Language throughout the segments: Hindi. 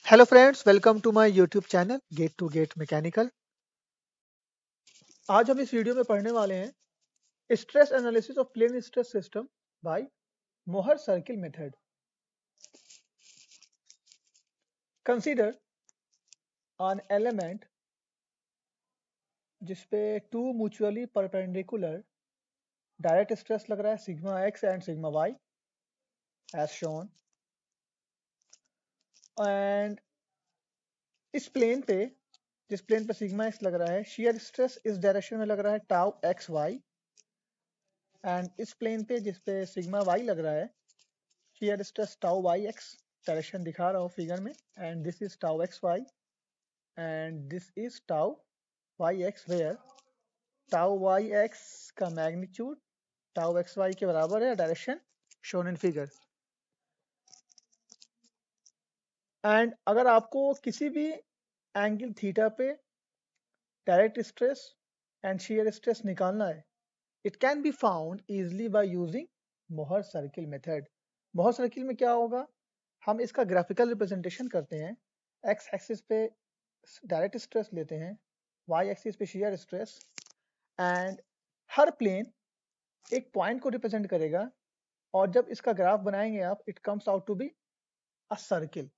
Hello friends, welcome to my YouTube channel get to get mechanical. आज हम इस वीडियो में पढ़ने वाले हैं stress analysis of plane stress system by Mohr circle method. Consider an element जिसपे two mutually perpendicular direct stress लग रहा है sigma x and sigma y as shown, and इस प्लेन पे जिस प्लेन पे सिग्मा एक्स लग रहा है शियर स्ट्रेस इस डायरेक्शन में लग रहा है टाउ एक्स वाई, एंड इस प्लेन पे जिस पे सिग्मा वाई लग रहा है shear stress tau y x, direction दिखा रहा हूँ फिगर में, and this is tau x y and this is tau y x, where tau y x का मैग्नीट्यूड टाउ एक्स वाई के बराबर है, direction shown in figure. And अगर आपको किसी भी एंगल थीटा पे direct stress and shear stress निकालना है, it can be found easily by using Mohr circle method. Mohr circle में क्या होगा, हम इसका ग्राफिकल रिप्रेजेंटेशन करते हैं। एक्स एक्सिस पे डायरेक्ट स्ट्रेस लेते हैं, वाई एक्सिस पे शियर स्ट्रेस, एंड हर प्लेन एक पॉइंट को रिप्रेजेंट करेगा, और जब इसका ग्राफ बनाएंगे आप, it comes out to be a circle.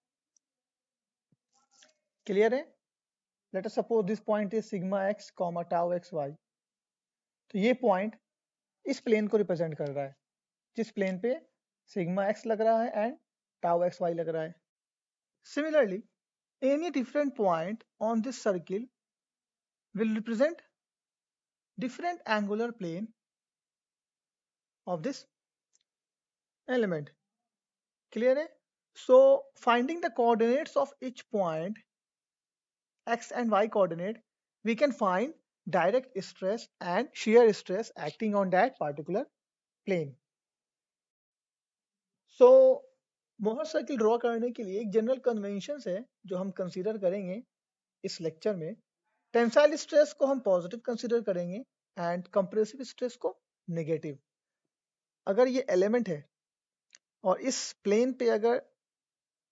Clear है? Let us suppose this point is sigma x comma tau x y. तो ये पॉइंट इस प्लेन को रिप्रेजेंट कर रहा है जिस प्लेन पे सिग्मा एक्स लग रहा है एंड टाउ एक्स वाई लग रहा है। Similarly, any different point on this circle will represent different angular plane of this element. Clear है? So finding the coordinates of each point, x and y coordinate, we can find direct stress and shear stress acting on that particular plane. So मोहर सर्किल ड्रॉ करने के लिए एक जनरल कन्वेंशन है जो हम कंसीडर करेंगे इस लेक्चर में। टेंसाइल स्ट्रेस को हम पॉजिटिव कंसीडर करेंगे एंड कंप्रेसिव स्ट्रेस को नेगेटिव। अगर ये एलिमेंट है और इस प्लेन पे अगर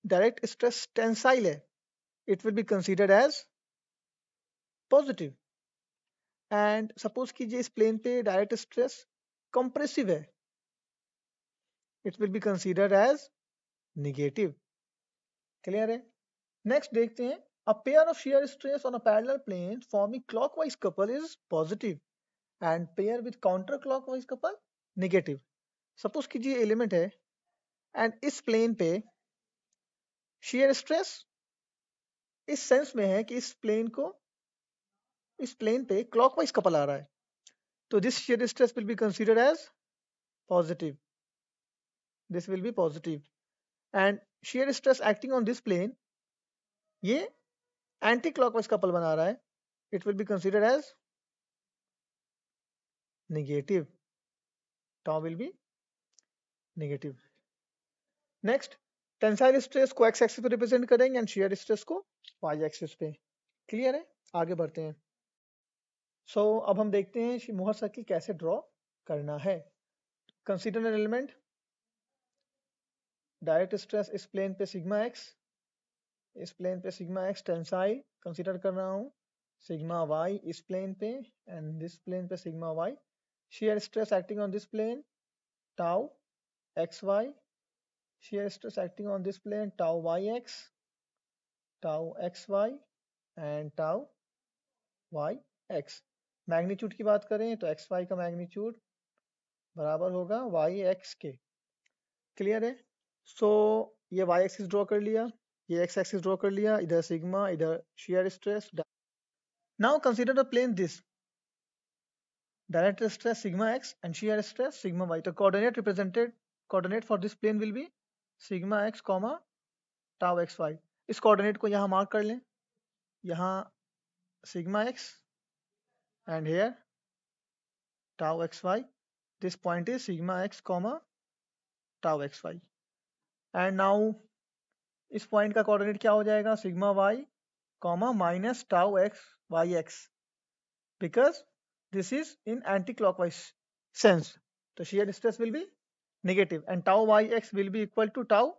डायरेक्ट स्ट्रेस टेंसाइल है, it will be considered as positive. And suppose कीजिए इस प्लेन पे डायरेक्ट स्ट्रेस कंप्रेसिव है, it will be considered as negative. Clear है? नेक्स्ट देखते हैं, a pair of shear stress on a parallel plane forming clockwise couple is positive and pair with counterclockwise couple negative। Suppose कीजिए एलिमेंट है एंड इस प्लेन पे shear स्ट्रेस इस सेंस में है कि इस प्लेन पे क्लॉकवाइज कपल आ रहा है, तो this shear stress will be considered as positive, this will be positive, and shear stress acting on this plane ये एंटी क्लॉकवाइज कपल बना रहा है, it will be considered as negative, tau will be negative। Next, tensile stress को एक्स एक्सिस पे रिप्रेजेंट करेंगे एंड शियर स्ट्रेस को वाई एक्सिस पे। क्लियर है? आगे बढ़ते हैं। सो अब हम देखते हैं मोहर सर्किल कैसे ड्रॉ करना है। Consider an element, direct stress इस प्लेन पे सिग्मा एक्स, इस प्लेन पे सिग्मा एक्स टेंसाइल कंसीडर कर रहा हूँ, सिग्मा वाई इस प्लेन पे एंड दिस प्लेन पे sigma y, shear stress acting on this plane tau x y, shear stress acting on this plane tau y x y and tau y x. Magnitude की बात करें तो एक्स वाई का मैग्नीट्यूड बराबर होगा वाई एक्स के। क्लियर है? सो ये वाई एक्सिस ड्रॉ कर लिया, ये एक्स एक्सिस ड्रॉ कर लिया, इधर सिग्मा इधर shear stress. Now consider the plane this, direct stress sigma x and shear stress sigma y. तो coordinate for this plane will be sigma x comma tau x y. इस कोऑर्डिनेट को यहाँ मार्क कर लें, यहाँ sigma x and here tau xy, this point is sigma x comma tau xy, and now इस पॉइंट का कोऑर्डिनेट क्या हो जाएगा, sigma y comma minus tau x y x, because this is in anti-clockwise sense, तो shear stress will be negative and tau y x will be equal to tau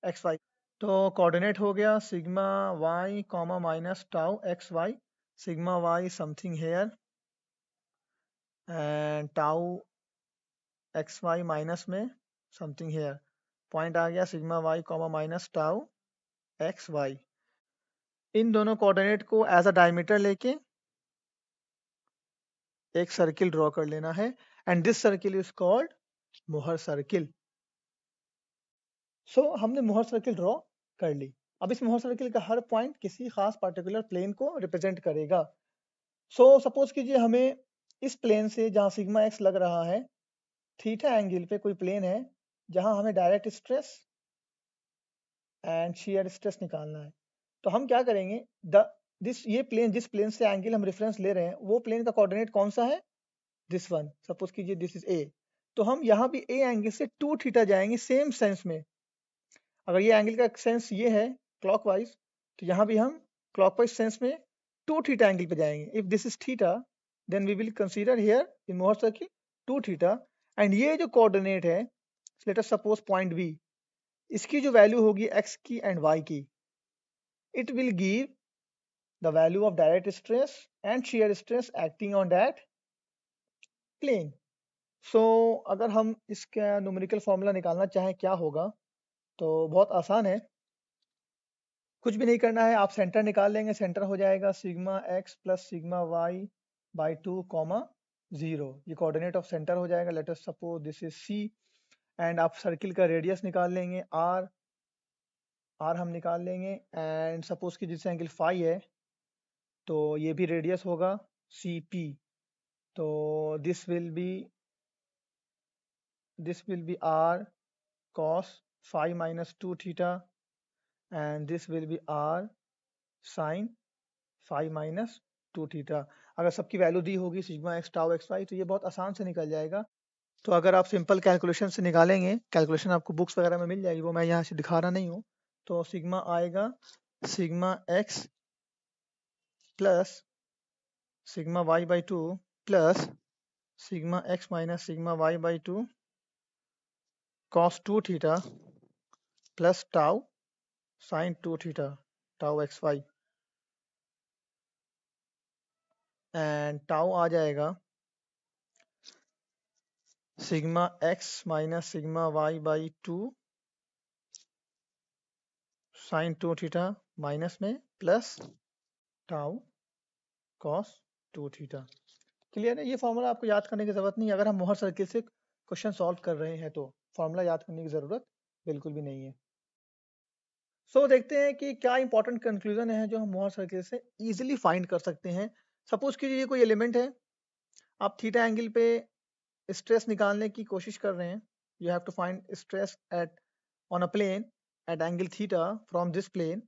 x y। तो कोऑर्डिनेट हो गया sigma y comma minus tau x y, sigma y something here and tau x y minus में समथिंग हेयर। पॉइंट आ गया sigma y comma minus tau x y. इन दोनों कोऑर्डिनेट को एज अ डायमीटर लेके एक सर्किल ड्रॉ कर लेना है and this circle is called Mohr circle. So हमने मोहर सर्किल ड्रॉ कर ली। अब इस मोहर सर्किल का हर पॉइंट किसी खास पार्टिकुलर प्लेन को रिप्रेजेंट करेगा। सो सपोज कीजिए हमें इस प्लेन से जहाँ सिग्मा एक्स लग रहा है, थीटा एंगल पे कोई प्लेन है जहाँ हमें direct stress and shear stress निकालना है। तो हम क्या करेंगे, ये प्लेन जिस प्लेन से एंगल हम रेफरेंस ले रहे हैं वो प्लेन का कोऑर्डिनेट कौन सा है, दिस वन। सपोज कीजिए दिस इज ए, तो हम यहाँ भी ए एंगल से 2 थीटा जाएंगे सेम सेंस में। अगर ये एंगल का सेंस ये है क्लॉकवाइज, तो यहाँ भी हम क्लॉकवाइज सेंस में 2 थीटा एंगल पे जाएंगे। If this is theta then we will consider here in Mohr circle 2 theta and ये जो कोऑर्डिनेट है let us suppose point B, इसकी जो वैल्यू होगी x की एंड y की, it will give the value of direct stress and shear stress acting on that plane. So अगर हम इसका न्यूमेरिकल फॉर्मूला निकालना चाहें क्या होगा, तो बहुत आसान है, कुछ भी नहीं करना है, आप सेंटर निकाल लेंगे। सेंटर हो जाएगा sigma x plus sigma y by 2 comma 0। ये कोऑर्डिनेट ऑफ सेंटर हो जाएगा। Let us suppose this is C and आप सर्किल का रेडियस निकाल लेंगे आर हम निकाल लेंगे एंड सपोज कि जिससे एंगल फाई है तो ये भी रेडियस होगा सी पी। तो this will be R cos phi minus 2 theta and this will be r sin phi minus 2 theta। अगर सबकी वैल्यू दी होगी sigma x tau x y तो ये बहुत आसान से निकल जाएगा। तो अगर आप सिंपल कैलकुलेशन से निकालेंगे, कैलकुलेशन आपको बुक्स वगैरह में मिल जाएगी, वो मैं यहाँ से दिखा रहा नहीं हूँ। तो सिग्मा आएगा sigma x plus sigma y by 2 plus sigma x minus sigma y by 2 cos 2 theta plus tau sin 2 theta tau x y and tau आ जाएगा sigma x minus sigma y by 2 sine 2 theta minus में plus tau cos 2 theta. Clear है? ये फॉर्मूला आपको याद करने की जरूरत नहीं है। अगर हम मोहर सर्किल से क्वेश्चन सॉल्व कर रहे हैं तो फॉर्मूला याद करने की जरूरत बिल्कुल भी नहीं है। सो देखते हैं कि क्या इंपॉर्टेंट कंक्लूजन है जो हम मोहर सर्किल से इजीली फाइंड कर सकते हैं। सपोज कीजिए ये कोई एलिमेंट है, आप थीटा एंगल पे स्ट्रेस निकालने की कोशिश कर रहे हैं। You have to find stress at on a plane at angle theta from this plane.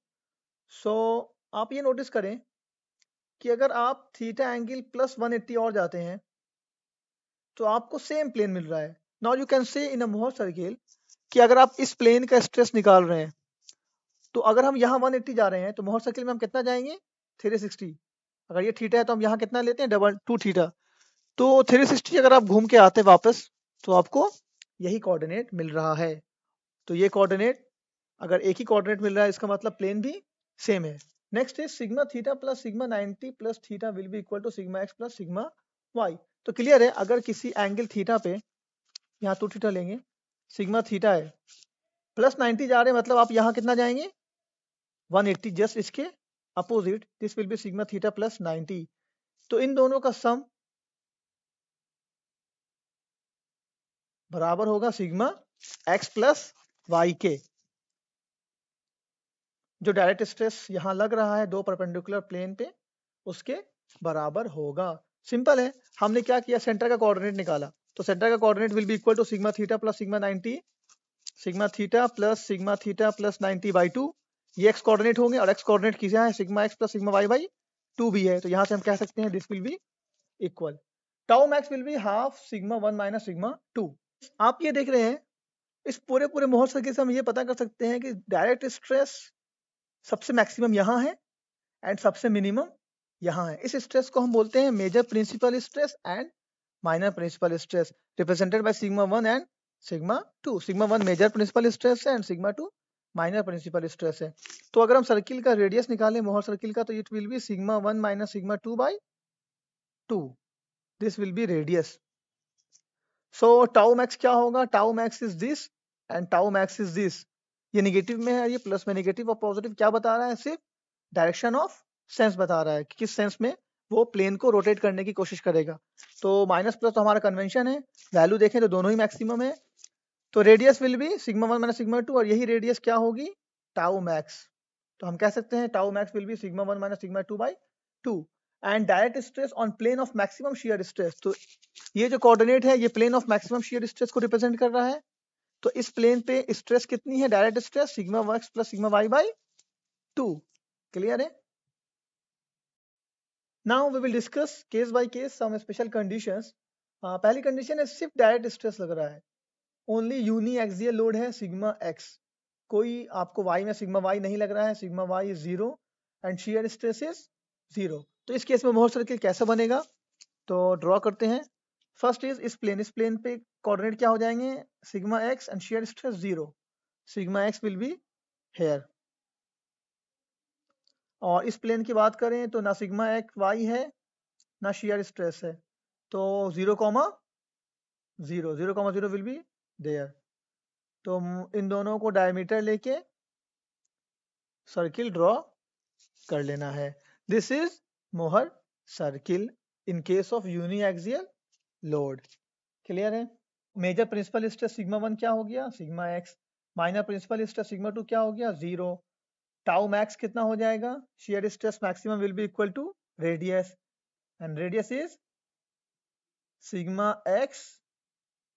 So आप ये नोटिस करें कि अगर आप थीटा एंगल प्लस 180 और जाते हैं तो आपको सेम प्लेन मिल रहा है। नाउ यू कैन से इन अ मोहर सर्किल कि अगर आप इस प्लेन का स्ट्रेस निकाल रहे हैं तो अगर हम यहाँ 180 जा रहे हैं तो मोहर सर्किल में हम कितना जाएंगे 360। अगर ये थीटा है तो हम यहाँ कितना लेते हैं डबल 2 थीटा। तो 360 अगर आप घूम के आते वापस तो आपको यही कोऑर्डिनेट मिल रहा है। तो ये कोऑर्डिनेट अगर एक ही कोऑर्डिनेट मिल रहा है इसका मतलब प्लेन भी सेम है। Next is sigma theta plus sigma 90 plus theta will be equal to sigma x plus sigma y. तो क्लियर है, अगर किसी एंगल थीटा पे यहाँ 2 थीटा लेंगे, सिग्मा थीटा है प्लस 90 जा रहे हैं, मतलब आप यहाँ कितना जाएंगे 180, जस्ट इसके opposite this will be sigma theta plus 90। तो इन दोनों का सम बराबर होगा सिग्मा एक्स प्लस वाई के। जो डायरेक्ट स्ट्रेस यहाँ लग रहा है दो परपेंडिकुलर प्लेन पे उसके बराबर होगा। सिंपल है, हमने क्या किया सेंटर का कोऑर्डिनेट निकाला। तो सेंटर का coordinate will be equal to sigma theta plus sigma 90, sigma theta plus 90 by 2। ये एक्स कोऑर्डिनेट होंगे और एक्स कोऑर्डिनेट किसे है sigma x plus sigma y by 2 भी है। तो यहाँ से हम कह सकते हैं this will be equal tau max will be half sigma 1 minus sigma 2। आप ये देख रहे हैं इस पूरे मोहर सर्किल से हम ये पता कर सकते हैं कि डायरेक्ट स्ट्रेस सबसे मैक्सिमम यहाँ है एंड सबसे मिनिमम यहाँ है। इस स्ट्रेस को हम बोलते हैं major principal stress and minor principal stress, represented by sigma 1 and sigma 2। Sigma 1 major principal stress है and sigma 2 minor principal stress है। तो अगर हम सर्किल का रेडियस निकालें मोहर सर्किल का, तो it will be sigma 1 minus sigma 2 by 2। This will B radius. So tau max क्या होगा? Tau max is this and tau max is this. ये निगेटिव में है, ये प्लस में। निगेटिव और पॉजिटिव क्या बता रहा है? सिर्फ डायरेक्शन ऑफ सेंस बता रहा है कि किस सेंस में वो प्लेन को रोटेट करने की कोशिश करेगा। तो माइनस प्लस तो हमारा कन्वेंशन है, वैल्यू देखें तो दोनों ही मैक्सिमम है। तो radius will be sigma 1 minus sigma 2, और यही रेडियस क्या होगी? Tau max. तो हम कह सकते हैं tau max will be sigma 1 minus sigma 2 by 2। And direct stress on plane of maximum shear stress, तो ये जो कोऑर्डिनेट है ये plane of maximum shear stress को रिप्रेजेंट कर रहा है। तो इस प्लेन पे स्ट्रेस कितनी है? Direct stress sigma works plus sigma y by 2। Clear है? Now we will discuss case by case some special conditions. पहली कंडीशन है सिर्फ डायरेक्ट स्ट्रेस लग रहा है, ओनली यूनी एक्सियल लोड है सिग्मा एक्स, कोई आपको वाई में सिग्मा वाई नहीं लग रहा है, sigma y is zero and shear stress is zero. तो इस केस में मोहर सर्किल कैसे बनेगा? तो ड्रॉ करते हैं। फर्स्ट इज इस प्लेन पे कोऑर्डिनेट क्या हो जाएंगे? Sigma x and shear stress zero. Sigma x will be hair. और इस प्लेन की बात करें तो ना सिग्मा एक्स वाई है ना शियर स्ट्रेस है, तो zero comma zero, zero comma zero will be there. तो इन दोनों को डायमीटर लेके सर्किल ड्रॉ कर लेना है। This is Mohr circle in case of uniaxial load. Clear है? मेजर प्रिंसिपल स्ट्रेस सिग्मा 1 क्या हो गया? Sigma x. Minor principal stress sigma 2 क्या हो गया? जीरो। टाउ मैक्स कितना हो जाएगा? Shear stress maximum will be equal to radius, and radius is sigma x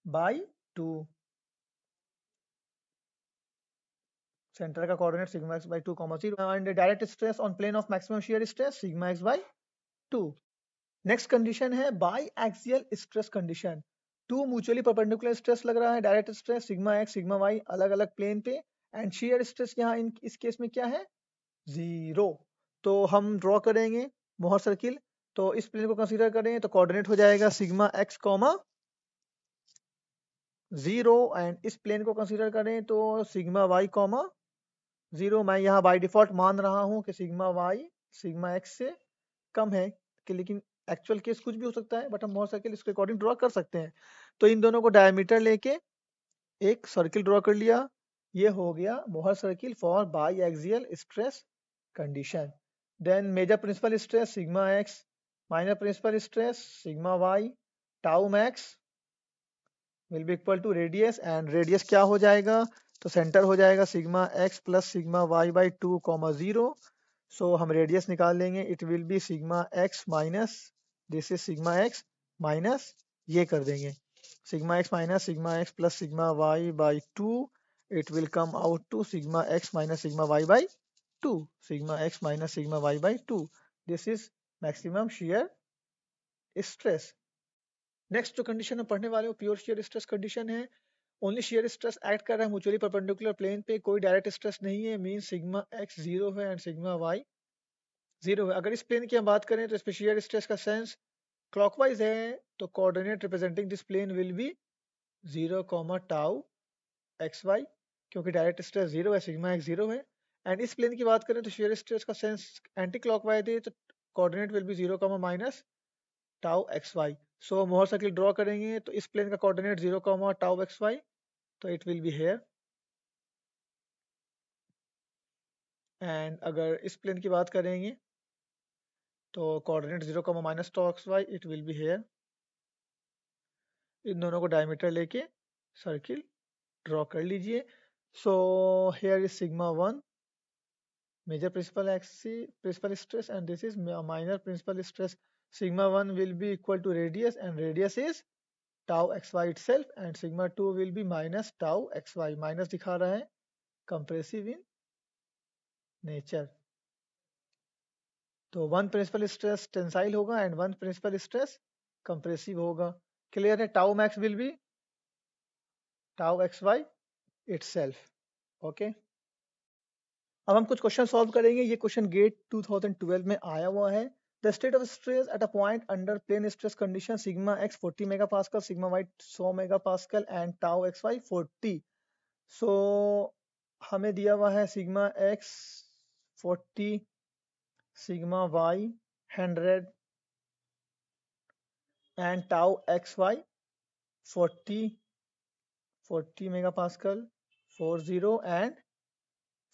by 2। Centre का coordinate sigma x by 2 comma 0 and direct stress on plane of maximum shear stress sigma x by 2। Next condition है biaxial stress condition. Two mutually perpendicular stress लग रहा है, direct stress sigma x sigma y अलग अलग प्लेन पे, एंड शियर स्ट्रेस यहाँ इस केस में क्या है? जीरो। तो हम ड्रॉ करेंगे मोहर सर्किल। तो इस प्लेन को कंसीडर करें तो कोऑर्डिनेट हो जाएगा sigma x comma zero, and इस प्लेन को कंसीडर करें तो सिग्मा वाई कॉमा जीरो। मैं यहाँ बाय डिफॉल्ट मान रहा हूँ कि सिग्मा वाई सिग्मा एक्स से कम है, कि लेकिन एक्चुअल केस कुछ भी हो सकता है, बट हम मोहर सर्किल इसके अकॉर्डिंग ड्रॉ कर सकते हैं। तो इन दोनों को डायमीटर लेके एक सर्किल ड्रॉ कर लिया। ये हो गया Mohr circle for biaxial stress condition. Then major principal stress sigma x, minor principal stress sigma y, tau max will be equal to radius, and radius क्या हो जाएगा? तो सेंटर हो जाएगा sigma x plus sigma y by 2 comma 0। So हम रेडियस निकाल लेंगे, it will be sigma x minus this is sigma x minus ये कर देंगे sigma x plus sigma y by 2, it will come out to sigma x minus sigma y by 2, sigma x minus sigma y by 2। This is maximum shear stress. Next जो कंडीशन हम पढ़ने वाले हो प्योर शियर स्ट्रेस कंडीशन है। ओनली शियर स्ट्रेस एक्ट कर रहा है म्यूचुअली परपेंडिकुलर प्लेन पे, कोई डायरेक्ट स्ट्रेस नहीं है, मीन सिग्मा एक्स जीरो है एंड सिग्मा वाई जीरो है। अगर इस प्लेन की हम बात करें तो इस पे शियर स्ट्रेस का सेंस क्लॉकवाइज है, तो coordinate representing this plane will be zero comma tau x y, क्योंकि डायरेक्ट स्ट्रेस जीरो है, सिग्मा एक्स जीरो है। एंड इस प्लेन की बात करें तो शियर स्ट्रेस का सेंस एंटी क्लॉकवाइज है, तो coordinate will be zero comma minus tau x y. So Mohr circle draw करेंगे तो इस प्लेन का coordinate zero comma tau x y, तो it will be here. And अगर इस प्लेन की बात करेंगे तो coordinate zero comma minus tau x y, it will be here. इन दोनों को डायमीटर लेके सर्किल ड्रॉ कर लीजिए। So here is sigma 1 major principal stress, and this is minor principal stress. Sigma 1 will be equal to radius, and radius is tau xy itself, and sigma 2 will be minus tau xy. Minus दिखा रहा है कंप्रेसिव इन नेचर। तो वन प्रिंसिपल स्ट्रेस टेंसाइल होगा and one principal stress compressive होगा। क्लियर है? Tau max will be tau x y itself. Okay, अब हम कुछ क्वेश्चन सॉल्व करेंगे। ये क्वेश्चन गेट 2012 में आया हुआ है। The state of stress at a point under plane stress condition sigma x 40 megapascal, sigma y 100 megapascal and tau x y 40। So हमें दिया हुआ है sigma x 40, sigma y 100 and tau xy 40 megapascal 40 and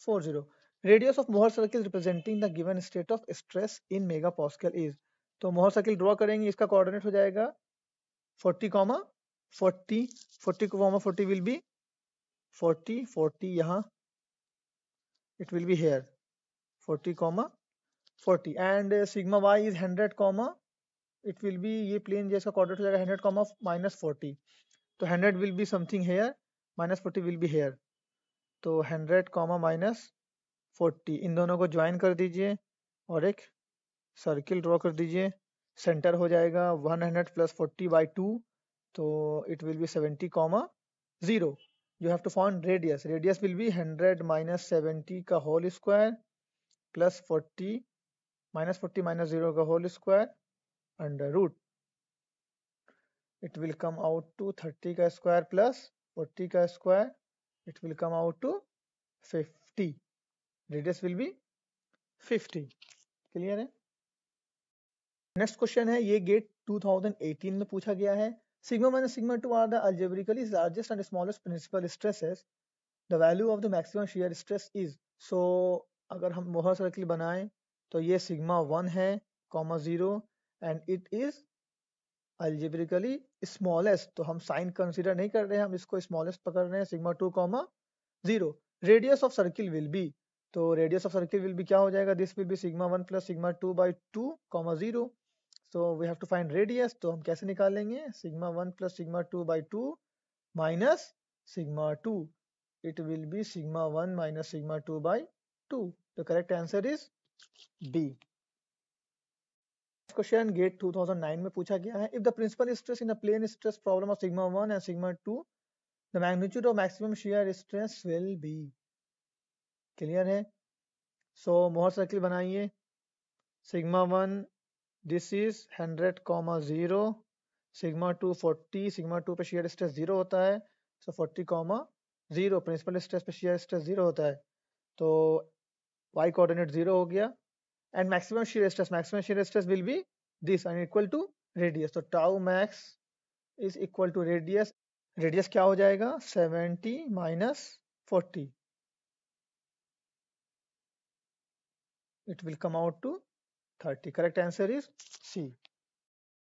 40. Radius of Mohr circle representing the given state of stress in megapascal is. तो मोहर सर्किल ड्रॉ करेंगे, इसका कोऑर्डिनेट हो जाएगा 40, 40, 40, 40 will be 40, 40 यहाँ, it will be here 40, 40 and sigma y is 100, it will be ये प्लेन जैसा कोऑर्डिनेट हो जाएगा 100, -40. तो 100 will be something here, -40 will be here. तो 100, -40 इन दोनों को ज्वाइन कर दीजिए और एक सर्किल ड्रॉ कर दीजिए. सेंटर हो जाएगा 100 + 40/2, तो it will B 70, 0. You have to find radius. Radius will be 100 - 70 का होल स्क्वायर प्लस 40 -0 का whole square under root. It will come out to 30 का स्क्वायर प्लस 40 का square. It will come out to 50. Radius will be 50. Clear है? नेक्स्ट क्वेश्चन है, ये गेट 2018 में पूछा गया है. Sigma minus sigma 2 are the algebraically largest and smallest principal stresses. The value of the maximum shear stress is. So अगर हम मोहर सर्किल बनाएं तो ये सिग्मा 1 है, 0 and it is algebraically smallest. तो हम साइन कंसीडर नहीं कर रहे हैं, हम इसको स्मॉलेस्ट पकड़ रहे हैं, sigma 2, 0. Radius of circle will be. तो radius of circle will be क्या हो जाएगा? This will be sigma 1 + sigma 2/2, 0. So we have to find radius. तो हम कैसे निकालेंगे? Sigma 1 + sigma 2/2 minus sigma 2. It will be sigma 1 - sigma 2/2. The correct answer is B. Next question, GATE 2009 में पूछा गया है. If the principal stress in a plane stress problem of sigma 1 and sigma 2, the magnitude of maximum shear stress will be. Clear है? So मोहर सर्किल बनाइए. Sigma 1 this is 100, 0. Sigma 2 40, sigma 2 पे shear stress 0 होता है, so 40, 0. प्रिंसिपल स्ट्रेस पे shear stress 0 होता है, तो y कोऑर्डिनेट 0 हो गया. And maximum shear stress will be this and equal to radius. तो tau max is equal to radius. Radius क्या हो जाएगा? 70 - 40. It will come out to 30. Correct answer is C.